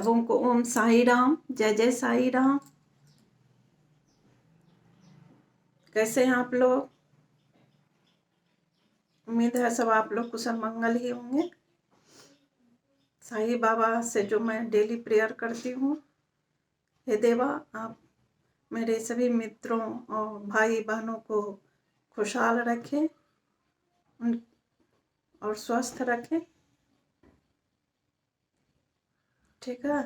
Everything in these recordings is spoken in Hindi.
सबों को ओम साई राम, जय जय साई राम। कैसे हैं आप लोग? उम्मीद है सब आप लोग कुशल मंगल ही होंगे। साईं बाबा से जो मैं डेली प्रेयर करती हूँ, हे देवा आप मेरे सभी मित्रों और भाई बहनों को खुशहाल रखें और स्वस्थ रखें। ठीक है,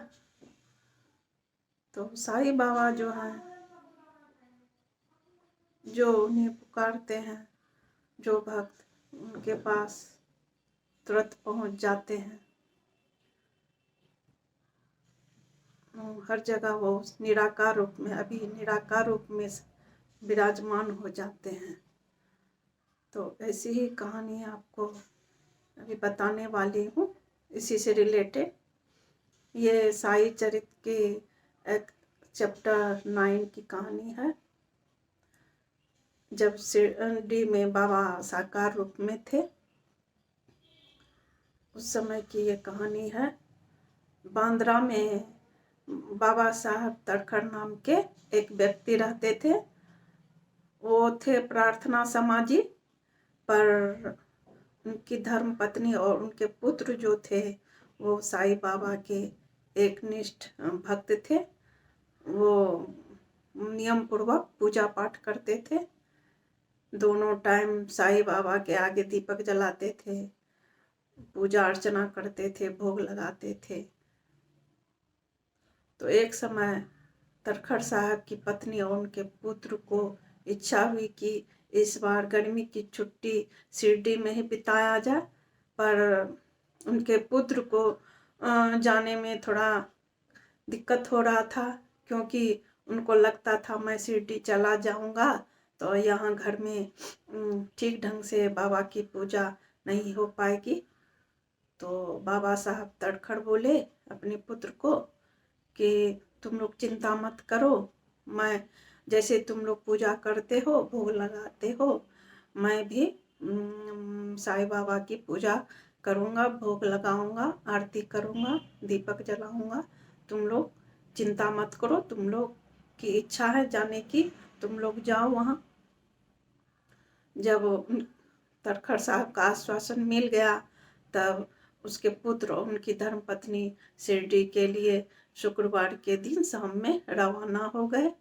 तो साईं बाबा जो है, जो उन्हें पुकारते हैं, जो भक्त उनके पास तुरंत पहुंच जाते हैं। हर जगह वो निराकार रूप में, अभी निराकार रूप में विराजमान हो जाते हैं। तो ऐसी ही कहानी आपको अभी बताने वाली हूँ, इसी से रिलेटेड। ये साई चरित की एक चैप्टर 9 की कहानी है। जब शिरडी में बाबा साकार रूप में थे, उस समय की ये कहानी है। बांद्रा में बाबा साहब तड़खड़ नाम के एक व्यक्ति रहते थे। वो थे प्रार्थना समाजी, पर उनकी धर्म पत्नी और उनके पुत्र जो थे वो साईं बाबा के एक निष्ठ भक्त थे। वो नियम पूर्वक पूजा पाठ करते थे। दोनों टाइम साईं बाबा के आगे दीपक जलाते थे, पूजा अर्चना करते थे, भोग लगाते थे। तो एक समय तड़खड़ साहब की पत्नी और उनके पुत्र को इच्छा हुई कि इस बार गर्मी की छुट्टी शिरडी में ही बिताया जाए, पर उनके पुत्र को जाने में थोड़ा दिक्कत हो रहा था, क्योंकि उनको लगता था मैं शिरडी चला जाऊंगा तो यहाँ घर में ठीक ढंग से बाबा की पूजा नहीं हो पाएगी। तो बाबा साहब तड़खड़ बोले अपने पुत्र को कि तुम लोग चिंता मत करो, मैं जैसे तुम लोग पूजा करते हो, भोग लगाते हो, मैं भी साईं बाबा की पूजा करूँगा, भोग लगाऊंगा, आरती करूँगा, दीपक जलाऊंगा। तुम लोग चिंता मत करो, तुम लोग की इच्छा है जाने की, तुम लोग जाओ वहाँ। जब तड़खड़ साहब का आश्वासन मिल गया, तब उसके पुत्र और उनकी धर्मपत्नी शिरडी के लिए शुक्रवार के दिन शाम में रवाना हो गए।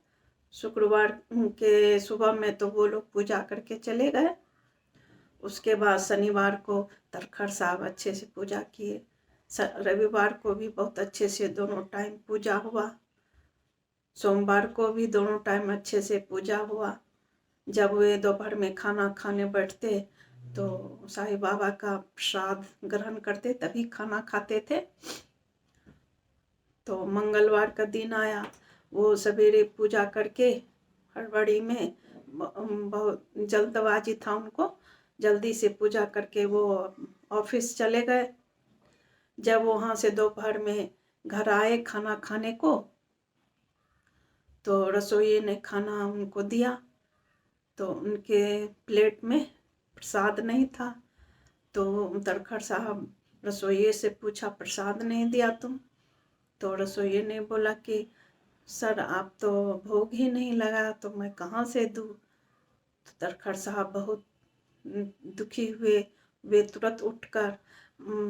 शुक्रवार के सुबह में तो वो लोग पूजा करके चले गए। उसके बाद शनिवार को तड़खड़ साहब अच्छे से पूजा किए। रविवार को भी बहुत अच्छे से दोनों टाइम पूजा हुआ। सोमवार को भी दोनों टाइम अच्छे से पूजा हुआ। जब वे दोपहर में खाना खाने बैठते तो साईं बाबा का प्रसाद ग्रहण करते, तभी खाना खाते थे। तो मंगलवार का दिन आया, वो सवेरे पूजा करके हड़बड़ी में, बहुत जल्दबाजी था उनको, जल्दी से पूजा करके वो ऑफिस चले गए। जब वहाँ से दोपहर में घर आए खाना खाने को, तो रसोई ने खाना उनको दिया, तो उनके प्लेट में प्रसाद नहीं था। तो तड़खड़ साहब रसोइये से पूछा, प्रसाद नहीं दिया तुम? तो रसोइये ने बोला कि सर आप तो भोग ही नहीं लगा, तो मैं कहाँ से दूँ? तो तड़खड़ साहब बहुत दुखी हुए। वे तुरंत उठकर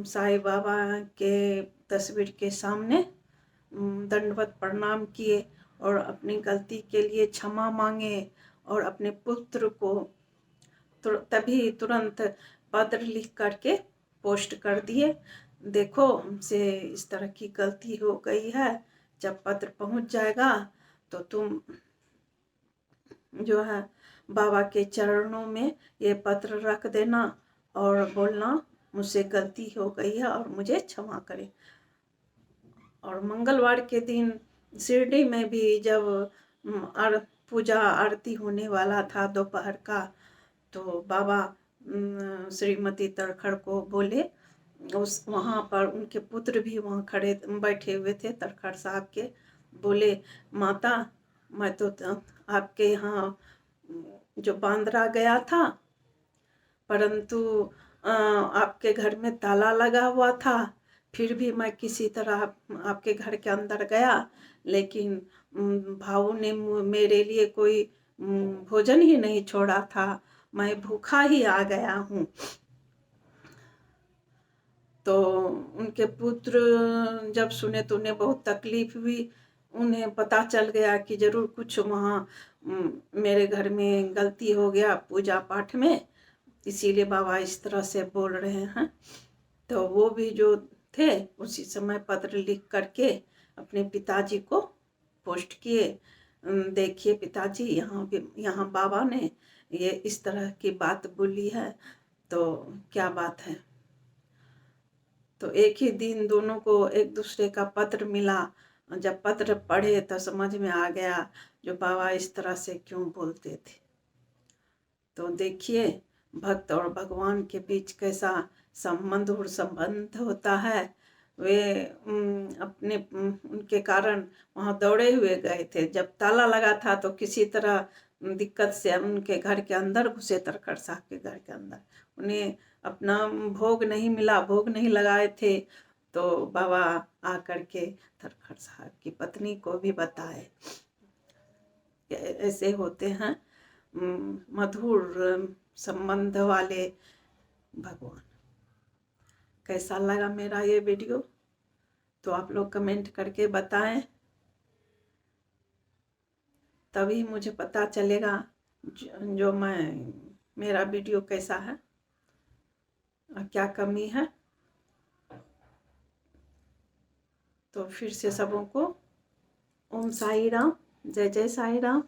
साईं बाबा के तस्वीर के सामने दंडवत प्रणाम किए और अपनी गलती के लिए क्षमा मांगे और अपने पुत्र को तभी तुरंत पत्र लिख करके पोस्ट कर दिए, देखो हमसे इस तरह की गलती हो गई है, जब पत्र पहुंच जाएगा तो तुम जो है बाबा के चरणों में ये पत्र रख देना और बोलना मुझसे गलती हो गई है और मुझे क्षमा करें। और मंगलवार के दिन शिरडी में भी जब पूजा आरती होने वाला था दोपहर का, तो बाबा श्रीमती तड़खड़ को बोले, उस वहाँ पर उनके पुत्र भी वहाँ खड़े बैठे हुए थे तड़खड़ साहब के, बोले माता मैं तो आपके यहाँ जो बांद्रा गया था, परंतु आपके घर में ताला लगा हुआ था, फिर भी मैं किसी तरह आपके घर के अंदर गया, लेकिन भाऊ ने मेरे लिए कोई भोजन ही नहीं छोड़ा था, मैं भूखा ही आ गया हूँ। तो उनके पुत्र जब सुने तो उन्हें बहुत तकलीफ हुई। उन्हें पता चल गया कि जरूर कुछ वहाँ मेरे घर में गलती हो गया पूजा पाठ में, इसीलिए बाबा इस तरह से बोल रहे हैं। तो वो भी जो थे उसी समय पत्र लिख करके अपने पिताजी को पोस्ट किए, देखिए पिताजी यहाँ बाबा ने ये इस तरह की बात बोली है, तो क्या बात है। तो एक ही दिन दोनों को एक दूसरे का पत्र मिला। जब पत्र पढ़े तो समझ में आ गया जो बाबा इस तरह से क्यों बोलते थे। तो देखिए भक्त और भगवान के बीच कैसा संबंध होता है। वे अपने उनके कारण वहाँ दौड़े हुए गए थे। जब ताला लगा था तो किसी तरह दिक्कत से उनके घर के अंदर घुसे, तरखड़ साहब के घर के अंदर। उन्हें अपना भोग नहीं मिला, भोग नहीं लगाए थे, तो बाबा आकर के तरखड़ साहब की पत्नी को भी बताए। ऐसे होते हैं मधुर संबंध वाले भगवान। कैसा लगा मेरा ये वीडियो तो आप लोग कमेंट करके बताएं, तभी मुझे पता चलेगा जो मेरा वीडियो कैसा है और क्या कमी है। तो फिर से सबों को ओम साई राम, जय जय साई राम।